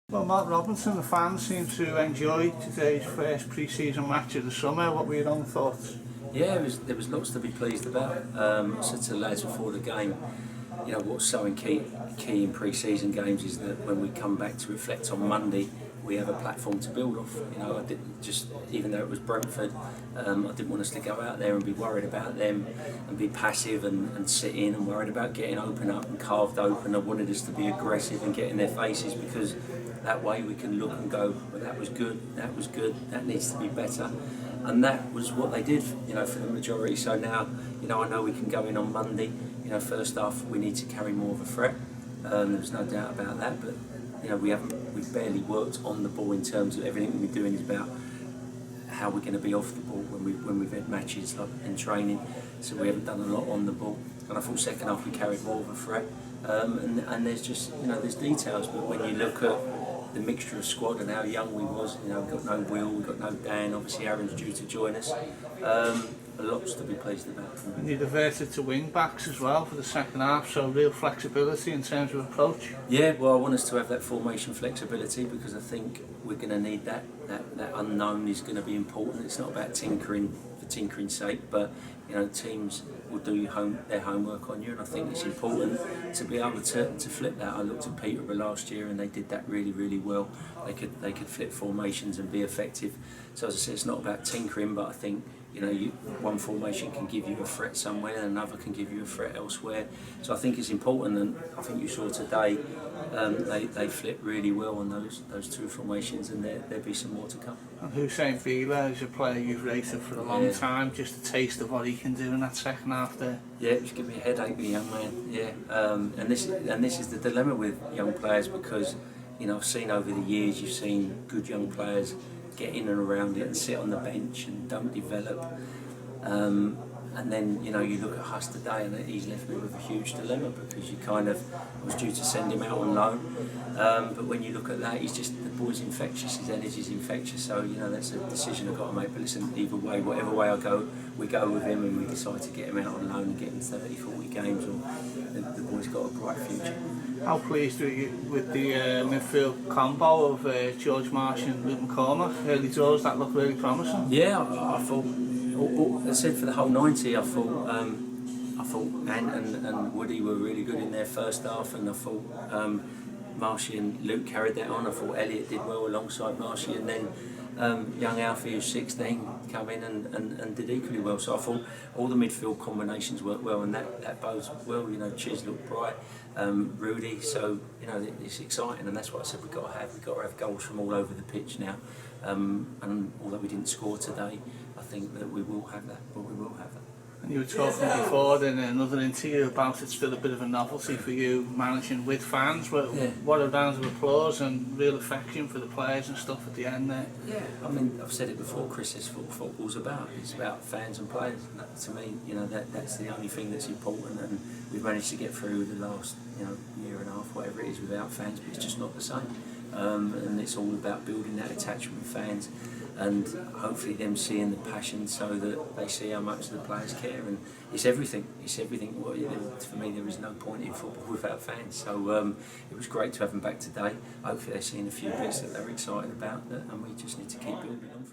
Well, Mark Robinson, the fans seem to enjoy today's first pre-season match of the summer. What were your own thoughts? Yeah, there was lots to be pleased about. I said to the lads before the game, you know, what's so key in pre-season games is that when we come back to reflect on Monday, we have a platform to build off. You know, I didn't just, even though it was Brentford, I didn't want us to go out there and be worried about them and be passive and sit in and worried about getting open up and carved open. I wanted us to be aggressive and get in their faces, because that way we can look and go, well, that was good, that needs to be better. And that was what they did, you know, for the majority. So now, you know, I know we can go in on Monday. You know, first half we need to carry more of a threat. There's no doubt about that. But you know, we've barely worked on the ball in terms of everything we're doing is about how we're going to be off the ball when we've had matches like in training. So we haven't done a lot on the ball. And I thought second half we carried more of a threat. And there's just, you know, there's details. But when you look at the mixture of squad and how young we was, you know, we've got no Will, we've got no Dan, obviously Aaron's due to join us. Lots to be pleased about. And you diverted to wing backs as well for the second half, so real flexibility in terms of approach. Yeah, well, I want us to have that formation flexibility, because I think we're going to need that. That unknown is going to be important. It's not about tinkering for tinkering's sake, but you know, teams will do their homework on you, and I think it's important to be able to flip that. I looked at Peterborough last year and they did that really well. They could flip formations and be effective. So as I said, it's not about tinkering, but I think, you know, one formation can give you a threat somewhere and another can give you a threat elsewhere. So I think it's important, and I think you saw today they flipped really well on those two formations, and there'll be some more to come. And Huseyin is a player you've rated for a long time, just a taste of what he can do in that second half there. Yeah, it just gave me a headache, the young man. Yeah, and this is the dilemma with young players, because you know, I've seen over the years, you've seen good young players get in and around it and sit on the bench and don't develop. And then, you know, you look at Hus today and he's left me with a huge dilemma, because you kind of was due to send him out on loan. But when you look at that, he's just, the boy's infectious, his energy's infectious. So, you know, that's a decision I've got to make. But listen, either way, whatever way I go, we go with him and we decide to get him out on loan and get him 30, 40 games, or the boy's got a bright future. How pleased were you with the midfield combo of George Marsh and Luke McCormack? Early doors, that looked really promising. Yeah, I thought, I said for the whole 90, I thought Ant and Woody were really good in their first half, and I thought Marshy and Luke carried that on. I thought Elliot did well alongside Marshy, and then young Alfie, who's 16, come in and did equally well. So I thought all the midfield combinations worked well, and that bodes well. You know, Chiz looked bright, Rudy. So you know, it's exciting, and that's what I said we've got to have goals from all over the pitch now. And although we didn't score today, I think that we will have that. But we will have that. And you were talking before in another interview about it's still a bit of a novelty for you managing with fans. What a round of applause and real affection for the players and stuff at the end there. Yeah, I mean, I've said it before, Chris, that's what football's about. It's about fans and players. And that, to me, you know, that's the only thing that's important, and we've managed to get through the last, you know, year and a half, whatever it is, without fans, but it's just not the same. And it's all about building that attachment with fans, and hopefully them seeing the passion, so that they see how much the players care. And it's everything. Well, for me, there is no point in football without fans. So it was great to have them back today. Hopefully they've seen a few bits that they're excited about, and we just need to keep building on.